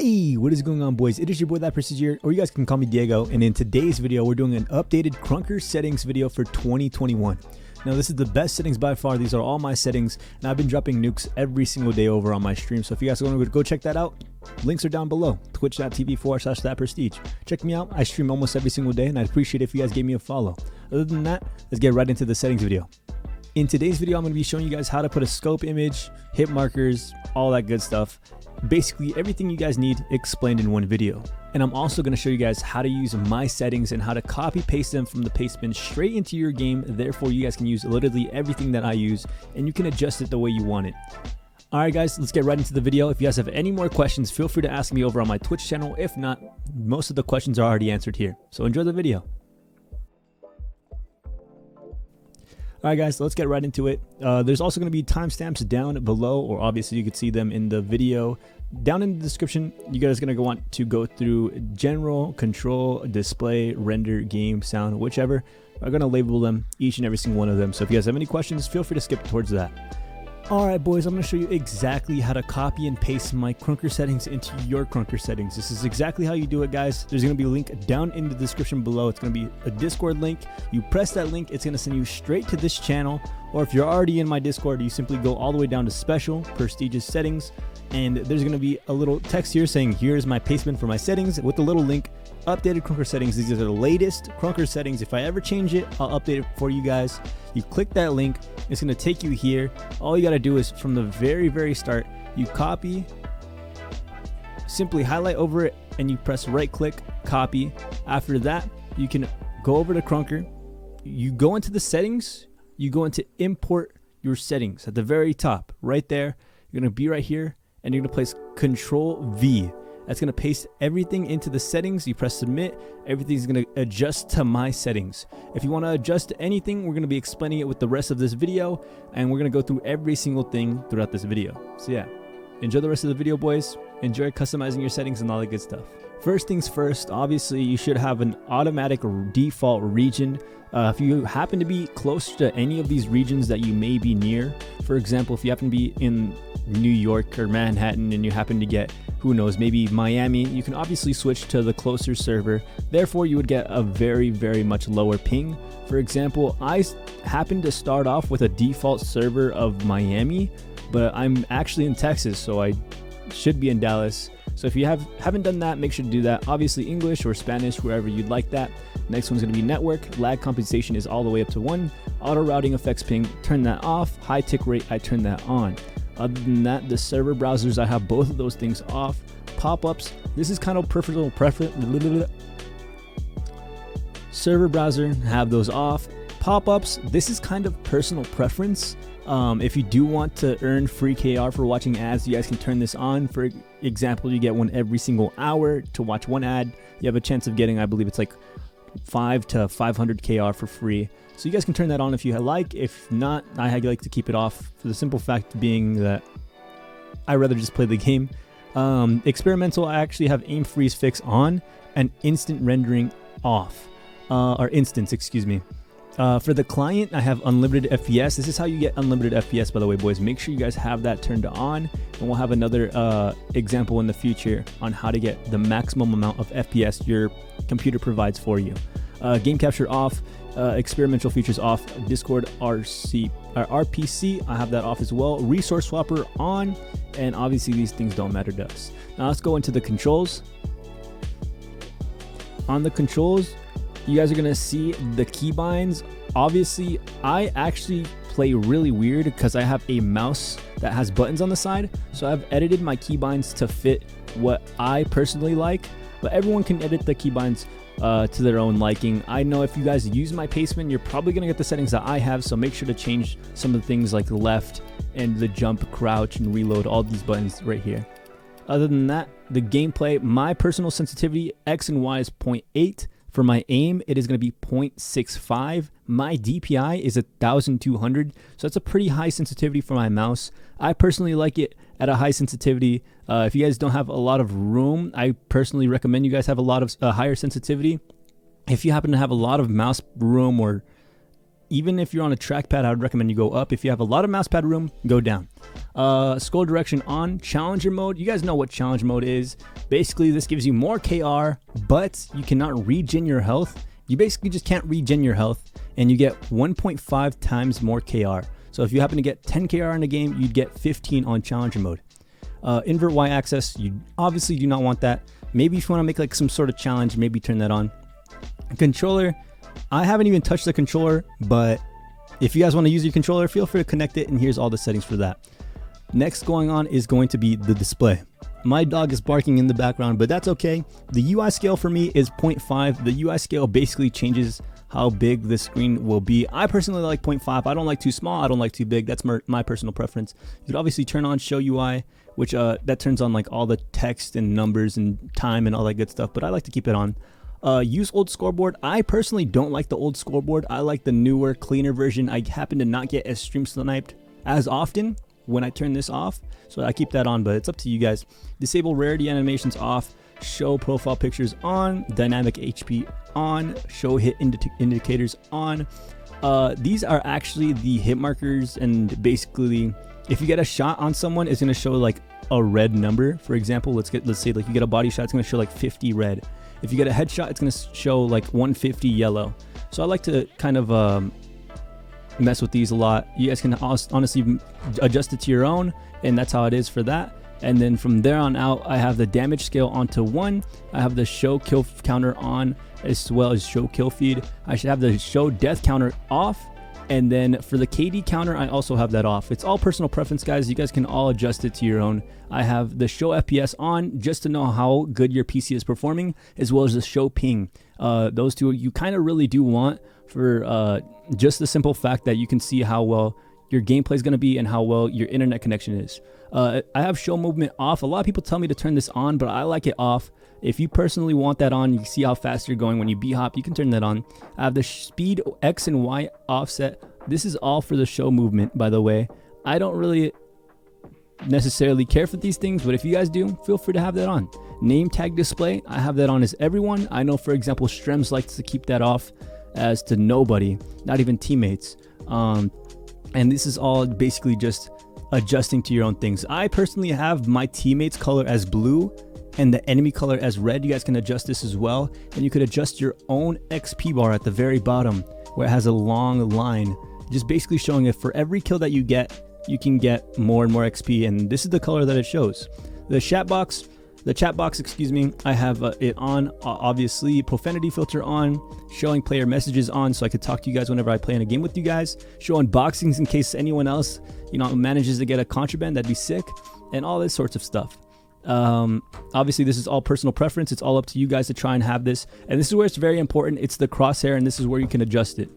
Hey, what is going on, boys? It is your boy ThatPrestige here, or you guys can call me Diego, and in today's video we're doing an updated Krunker settings video for 2021. Now this is the best settings by far. These are all my settings, and I've been dropping nukes every single day over on my stream, so if you guys want to go check that out, links are down below. Twitch.tv/ThatPrestige. Check me out. I stream almost every single day, and I'd appreciate it if you guys gave me a follow. Other than that, let's get right into the settings video. In today's video, I'm going to be showing you guys how to put a scope image, hit markers, all that good stuff. Basically everything you guys need explained in one video. And I'm also going to show you guys how to use my settings and how to copy paste them from the Pastebin straight into your game. Therefore you guys can use literally everything that I use, and you can adjust it the way you want it. Alright guys, let's get right into the video. If you guys have any more questions, feel free to ask me over on my Twitch channel. If not, most of the questions are already answered here. So enjoy the video. Alright guys, let's get right into it. There's also going to be timestamps down below, or obviously you could see them in the video. Down in the description, you guys are going to want to go through general, control, display, render, game, sound, whichever. I'm going to label them, each and every single one of them. So if you guys have any questions, feel free to skip towards that. Alright boys, I'm going to show you exactly how to copy and paste my Krunker settings into your Krunker settings. This is exactly how you do it, guys. There's going to be a link down in the description below. It's going to be a Discord link. You press that link, it's going to send you straight to this channel. Or if you're already in my Discord, you simply go all the way down to special, prestigious settings. And there's going to be a little text here saying, here's my Pastebin for my settings, with the little link, updated Krunker settings. These are the latest Krunker settings. If I ever change it, I'll update it for you guys. You click that link, it's going to take you here. All you got to do is from the very start, you copy, simply highlight over it, and you press right click, copy. After that, you can go over to Krunker, you go into the settings, you go into import your settings at the very top right there. You're going to be right here, and you're going to place Control V. That's going to paste everything into the settings. You press submit, everything's going to adjust to my settings. If you want to adjust anything, we're going to be explaining it with the rest of this video, and we're going to go through every single thing throughout this video. So yeah, enjoy the rest of the video, boys. Enjoy customizing your settings and all that good stuff. First things first, obviously you should have an automatic default region. If you happen to be close to any of these regions that you may be near, for example, if you happen to be in New York or Manhattan and you happen to get, who knows, maybe Miami, you can obviously switch to the closer server. Therefore, you would get a very much lower ping. For example, I happen to start off with a default server of Miami, but I'm actually in Texas, so I should be in Dallas. So if you haven't done that, make sure to do that. Obviously English or Spanish, wherever you'd like that. Next one's going to be network. Lag compensation is all the way up to 1. Auto routing affects ping, turn that off. High tick rate, I turn that on. Other than that, the server browsers, I have both of those things off. Pop-ups, this is kind of personal preference. Server browser, have those off. Pop-ups, this is kind of personal preference. If you do want to earn free KR for watching ads, you guys can turn this on. For example, you get one every single hour to watch one ad. You have a chance of getting, I believe it's like 5 to 500 KR for free. So you guys can turn that on if you like. If not, I like to keep it off for the simple fact being that I'd rather just play the game. Experimental, I actually have aim freeze fix on and instant rendering off, or instance, excuse me. For the client, I have unlimited FPS. This is how you get unlimited FPS, by the way, boys. Make sure you guys have that turned on, and we'll have another example in the future on how to get the maximum amount of FPS your computer provides for you. Game capture off, experimental features off, Discord RPC, I have that off as well. Resource swapper on, and obviously these things don't matter to us. Now let's go into the controls. On the controls, you guys are going to see the keybinds. Obviously, I actually play really weird because I have a mouse that has buttons on the side. So I've edited my keybinds to fit what I personally like. But everyone can edit the keybinds to their own liking. I know if you guys use my Pastebin, you're probably going to get the settings that I have. So make sure to change some of the things like the left and the jump, crouch, and reload. All these buttons right here. Other than that, the gameplay, my personal sensitivity, X and Y is 0.8. For my aim, it is going to be 0.65. My DPI is 1200, so that's a pretty high sensitivity for my mouse. I personally like it at a high sensitivity. If you guys don't have a lot of room, I personally recommend you guys have a lot of higher sensitivity. If you happen to have a lot of mouse room, or even if you're on a trackpad, I would recommend you go up. If you have a lot of mouse pad room, go down. Scroll direction on. Challenger mode, you guys know what challenge mode is. Basically, this gives you more KR, but you cannot regen your health. You basically just can't regen your health, and you get 1.5 times more KR. So if you happen to get 10 KR in a game, you'd get 15 on challenger mode. Invert Y axis, you obviously do not want that. Maybe if you want to make like some sort of challenge, maybe turn that on. Controller, I haven't even touched the controller, but if you guys want to use your controller, feel free to connect it, and here's all the settings for that. Next going on is going to be the display. My dog is barking in the background, but that's okay. The UI scale for me is 0.5. The UI scale basically changes how big the screen will be. I personally like 0.5. I don't like too small, I don't like too big. That's my personal preference. You could obviously turn on show UI, which that turns on like all the text and numbers and time and all that good stuff, but I like to keep it on. Use old scoreboard. I personally don't like the old scoreboard. I like the newer, cleaner version. I happen to not get as stream sniped as often when I turn this off, so I keep that on, but it's up to you guys. Disable rarity animations off. Show profile pictures on. Dynamic HP on. Show hit indicators on. These are actually the hit markers, and basically if you get a shot on someone, it's going to show like a red number. For example, let's say like you get a body shot, it's going to show like 50 red. If you get a headshot, it's going to show like 150 yellow. So I like to kind of mess with these a lot. You guys can honestly adjust it to your own, and that's how it is for that. And then from there on out, I have the damage scale onto 1. I have the show kill counter on, as well as show kill feed. I should have the show death counter off, and then for the KD counter, I also have that off. It's all personal preference, guys. You guys can all adjust it to your own. I have the show FPS on just to know how good your PC is performing, as well as the show ping. Those two you kind of really do want for just the simple fact that you can see how well your gameplay is going to be and how well your internet connection is. I have show movement off. A lot of people tell me to turn this on, but I like it off. If you personally want that on, you see how fast you're going when you B-hop, you can turn that on. I have the speed X and Y offset. This is all for the show movement, by the way. I don't really necessarily care for these things, but if you guys do, feel free to have that on. Name tag display, I have that on as everyone. I know, for example, Strems likes to keep that off as to nobody, not even teammates. And this is all basically just adjusting to your own things. I personally have my teammates color as blue and the enemy color as red. You guys can adjust this as well, and you could adjust your own XP bar at the very bottom where it has a long line, just basically showing it for every kill that you get, you can get more and more XP, and this is the color that it shows. The chat box, excuse me, I have it on, obviously, profanity filter on, showing player messages on, so I could talk to you guys whenever I play in a game with you guys, show unboxings in case anyone else, you know, manages to get a contraband, that'd be sick, and all this sorts of stuff. Obviously this is all personal preference. It's all up to you guys to try and have this, and this is where it's very important. It's the crosshair, and this is where you can adjust it.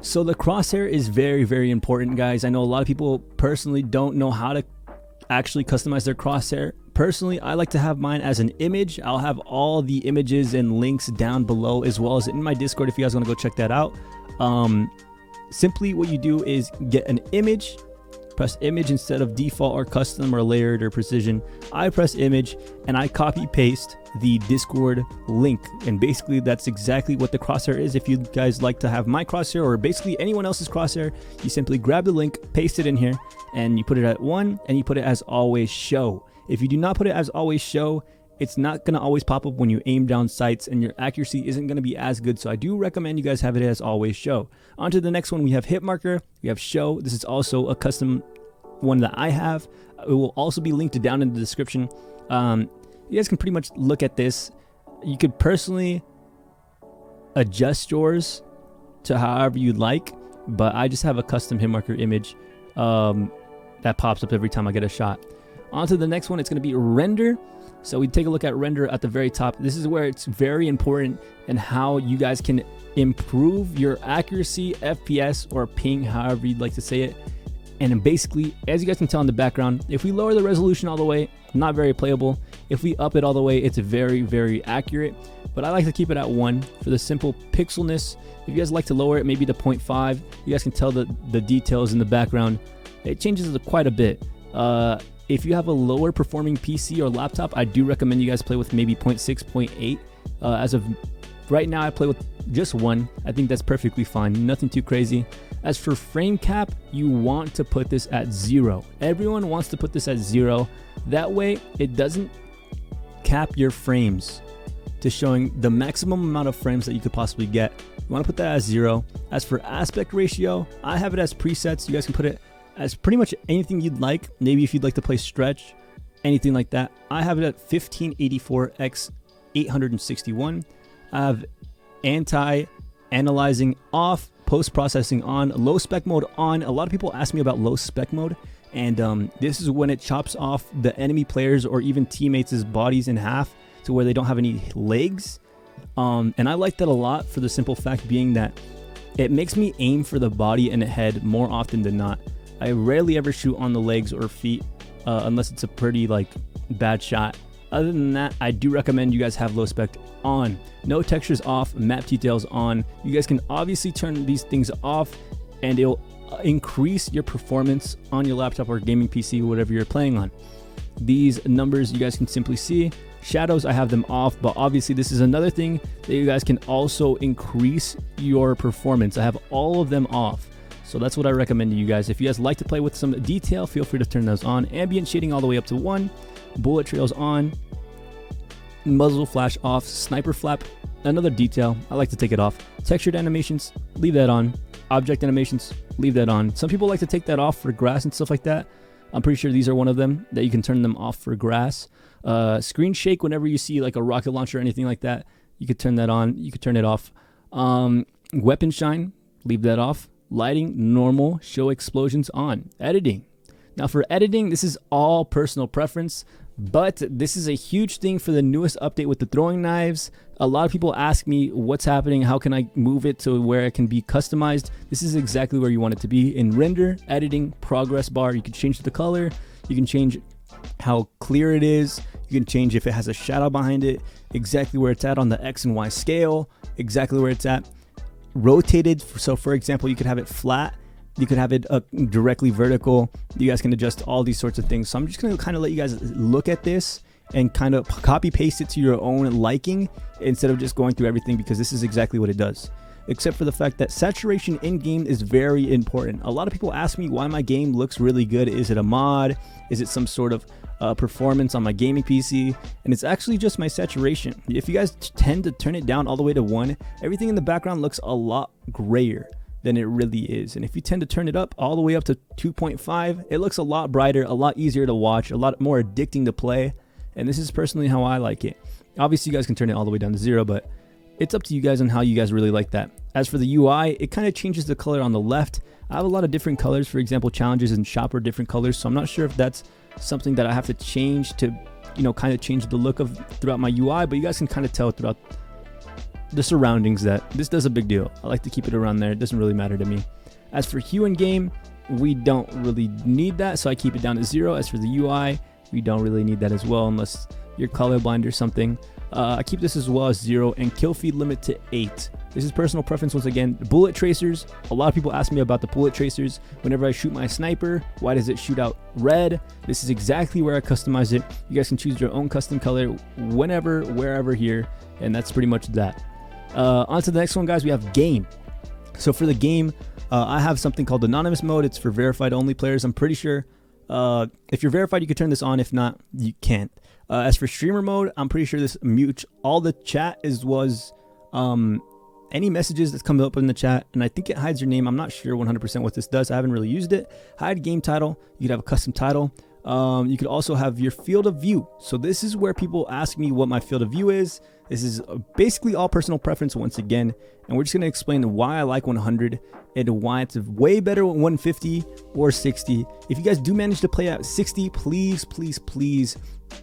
So the crosshair is very, very important, guys. I know a lot of people personally don't know how to actually customize their crosshair. Personally, I like to have mine as an image. I'll have all the images and links down below, as well as in my Discord if you guys want to go check that out. Simply what you do is get an image, press image instead of default or custom or layered or precision. I press image and I copy paste the Discord link, and basically that's exactly what the crosshair is. If you guys like to have my crosshair or basically anyone else's crosshair, you simply grab the link, paste it in here, and you put it at 1, and you put it as always show. If you do not put it as always show, it's not going to always pop up when you aim down sights, and your accuracy isn't going to be as good. So I do recommend you guys have it as always show. On to the next one, we have Hitmarker, we have show. This is also a custom one that I have. It will also be linked down in the description. You guys can pretty much look at this. You could personally adjust yours to however you'd like, but I just have a custom Hitmarker image that pops up every time I get a shot. On to the next one, it's going to be render. So we take a look at render at the very top. This is where it's very important and how you guys can improve your accuracy, FPS, or ping, however you'd like to say it. And basically, as you guys can tell in the background, if we lower the resolution all the way, not very playable. If we up it all the way, it's very, very accurate. But I like to keep it at 1 for the simple pixelness. If you guys like to lower it, maybe to 0.5, you guys can tell the details in the background. It changes quite a bit. If you have a lower performing PC or laptop, I do recommend you guys play with maybe 0.6, 0.8. As of right now, I play with just 1. I think that's perfectly fine. Nothing too crazy. As for frame cap, you want to put this at 0. Everyone wants to put this at 0. That way it doesn't cap your frames to showing the maximum amount of frames that you could possibly get. You want to put that as 0. As for aspect ratio, I have it as presets. You guys can put it as pretty much anything you'd like. Maybe if you'd like to play stretch, anything like that. I have it at 1584 x 861. I have anti-analyzing off, post-processing on, low spec mode on. A lot of people ask me about low spec mode, and this is when it chops off the enemy players or even teammates' bodies in half to where they don't have any legs. And I like that a lot for the simple fact being that it makes me aim for the body and the head more often than not. I rarely ever shoot on the legs or feet unless it's a pretty like bad shot. Other than that, I do recommend you guys have low spec on. No textures off, map details on. You guys can obviously turn these things off and it'll increase your performance on your laptop or gaming PC, whatever you're playing on. These numbers you guys can simply see. Shadows, I have them off, but obviously this is another thing that you guys can also increase your performance. I have all of them off. So that's what I recommend to you guys. If you guys like to play with some detail, feel free to turn those on. Ambient shading all the way up to 1. Bullet trails on. Muzzle flash off. Sniper flap, another detail. I like to take it off. Textured animations, leave that on. Object animations, leave that on. Some people like to take that off for grass and stuff like that. I'm pretty sure these are one of them that you can turn them off for grass. Screen shake, whenever you see like a rocket launcher or anything like that, you could turn that on. You could turn it off. Weapon shine, leave that off. Lighting, normal. Show explosions on. Editing. Now for editing, this is all personal preference, but this is a huge thing for the newest update with the throwing knives. A lot of people ask me what's happening, how can I move it to where it can be customized. This is exactly where you want it to be. In render, editing, progress bar, you can change the color, you can change how clear it is, you can change if it has a shadow behind it, exactly where it's at on the X and Y scale, exactly where it's at. Rotated, so for example, you could have it flat, you could have it directly vertical. You guys can adjust all these sorts of things. So I'm just going to kind of let you guys look at this and kind of copy paste it to your own liking instead of just going through everything, because this is exactly what it does. Except for the fact that saturation in game is very important. A lot of people ask me why my game looks really good. Is it a mod? Is it some sort of performance on my gaming PC? And it's actually just my saturation. If you guys tend to turn it down all the way to 1, everything in the background looks a lot grayer than it really is. And if you tend to turn it up all the way up to 2.5, it looks a lot brighter, a lot easier to watch, a lot more addicting to play. And this is personally how I like it. Obviously you guys can turn it all the way down to 0, but it's up to you guys on how you guys really like that. As for the UI, it kind of changes the color on the left. I have a lot of different colors. For example, challenges and shop are different colors, so I'm not sure if that's something that I have to change to, you know, kind of change the look of throughout my UI, but you guys can kind of tell throughout the surroundings that this does a big deal. I like to keep it around there. It doesn't really matter to me. As for hue in game, we don't really need that, so I keep it down to 0. As for the UI, we don't really need that as well unless you're colorblind or something. I keep this as well as 0, and kill feed limit to 8. This is personal preference once again. Bullet tracers, a lot of people ask me about the bullet tracers. Whenever I shoot my sniper, why does it shoot out red? This is exactly where I customize it. You guys can choose your own custom color whenever, wherever here, and that's pretty much that. On to the next one, guys. We have game. So for the game, I have something called anonymous mode. It's for verified only players. I'm pretty sure if you're verified, you can turn this on. If not, you can't. As for streamer mode, I'm pretty sure this mutes all the chat as was any messages that's coming up in the chat, and I think it hides your name. I'm not sure 100% what this does. I haven't really used it. Hide game title. You could have a custom title. You could also have your field of view. So this is where people ask me what my field of view is. This is basically all personal preference once again, and we're just going to explain why I like 100 and why it's way better with 150 or 60. If you guys do manage to play at 60, please, please, please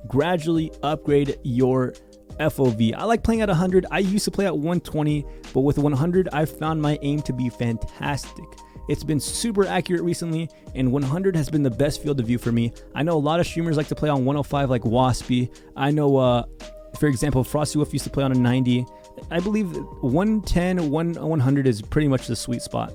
gradually upgrade your FOV. I like playing at 100. I used to play at 120, but with 100, I found my aim to be fantastic. It's been super accurate recently, and 100 has been the best field of view for me. I know a lot of streamers like to play on 105 like Waspy. I know, for example, Frosty Wolf used to play on a 90. I believe 110, 100 is pretty much the sweet spot.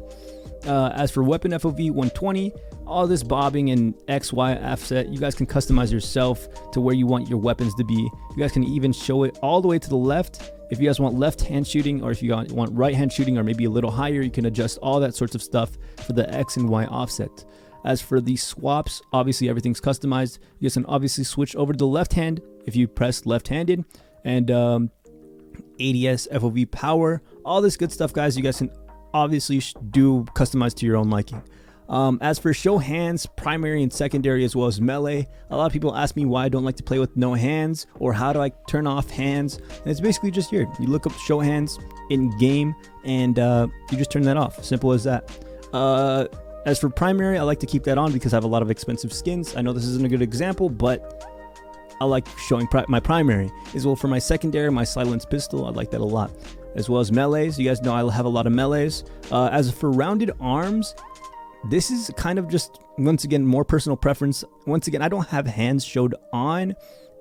As for weapon FOV, 120. All this bobbing and XY offset, you guys can customize yourself to where you want your weapons to be. You guys can even show it all the way to the left If you guys want left hand shooting, or if you want right hand shooting, or maybe a little higher, you can adjust all that sorts of stuff for the X and Y offset. As for the swaps, obviously everything's customized. You guys can obviously switch over to the left hand if you press left-handed, and ADS, FOV, power, all this good stuff, guys. You guys can obviously do customize to your own liking. As for show hands, primary and secondary, as well as melee, a lot of people ask me why I don't like to play with no hands, or how do I turn off hands, and it's basically just here. You look up show hands in game, and you just turn that off. Simple as that. As for primary, I like to keep that on because I have a lot of expensive skins. I know this isn't a good example, but I like showing my primary. As well for my secondary, my silenced pistol, I like that a lot. As well as melees, you guys know I have a lot of melees. As for rounded arms, this is kind of just, once again, more personal preference. Once again, I don't have hands showed on.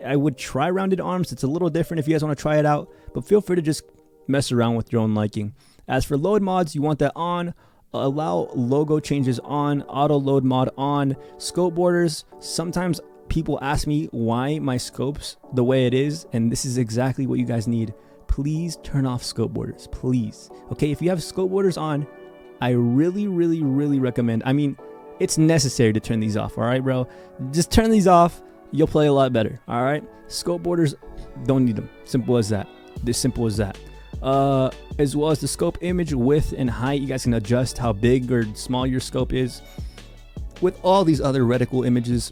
I would try rounded arms. It's a little different if you guys want to try it out, but feel free to just mess around with your own liking. As for load mods, you want that on. Allow logo changes on, auto load mod on, scope borders. Sometimes people ask me why my scope's the way it is, and this is exactly what you guys need. Please turn off scope borders, please. Okay, if you have scope borders on, I really recommend, I mean, it's necessary to turn these off, all right, bro? Just turn these off, you'll play a lot better, all right? Scope borders, don't need them. Simple as that. This simple as that. As well as the scope image width and height, you guys can adjust how big or small your scope is. With all these other reticle images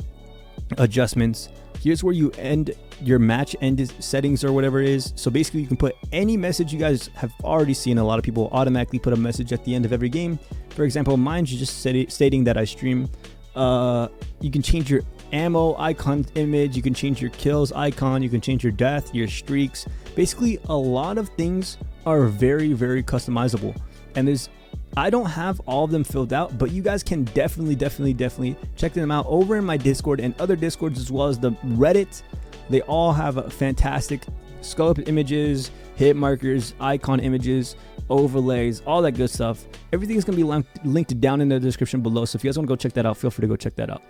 adjustments, here's where you end your match end settings or whatever it is. So basically you can put any message. You guys have already seen a lot of people automatically put a message at the end of every game. For example, mine's just stating that I stream. You can change your ammo icon image, you can change your kills icon, you can change your death, your streaks. Basically a lot of things are very customizable, and I don't have all of them filled out, but you guys can definitely check them out over in my Discord and other Discords, as well as the Reddit. They all have fantastic scope images, hit markers, icon images, overlays, all that good stuff. Everything is going to be linked down in the description below, so if you guys want to go check that out, feel free to go check that out.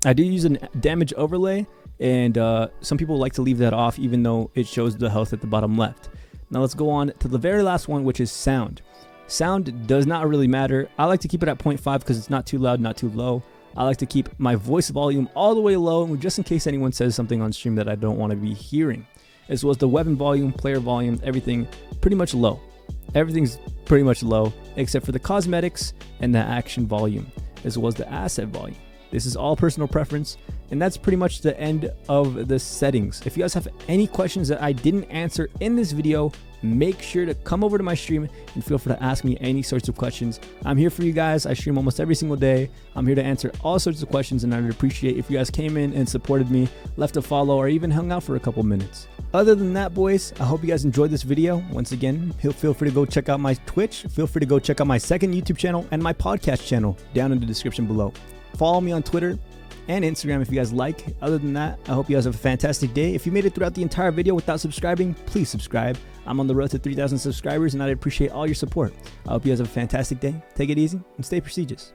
I do use a damage overlay, and some people like to leave that off even though it shows the health at the bottom left. Now let's go on to the very last one, which is sound. Sound does not really matter. I like to keep it at 0.5 because it's not too loud, not too low. I like to keep my voice volume all the way low, just in case anyone says something on stream that I don't want to be hearing. As well as the weapon volume, player volume, everything pretty much low. Everything's pretty much low except for the cosmetics and the action volume, as well as the asset volume. This is all personal preference, and that's pretty much the end of the settings. If you guys have any questions that I didn't answer in this video, make sure to come over to my stream and feel free to ask me any sorts of questions. I'm here for you guys. I stream almost every single day. I'm here to answer all sorts of questions, and I'd appreciate if you guys came in and supported me, left a follow, or even hung out for a couple minutes. Other than that, boys, I hope you guys enjoyed this video. Once again, feel free to go check out my Twitch. Feel free to go check out my second YouTube channel and my podcast channel down in the description below. Follow me on Twitter and Instagram if you guys like. Other than that, I hope you guys have a fantastic day. If you made it throughout the entire video without subscribing, please subscribe. I'm on the road to 3,000 subscribers, and I'd appreciate all your support. I hope you guys have a fantastic day. Take it easy and stay prestigious.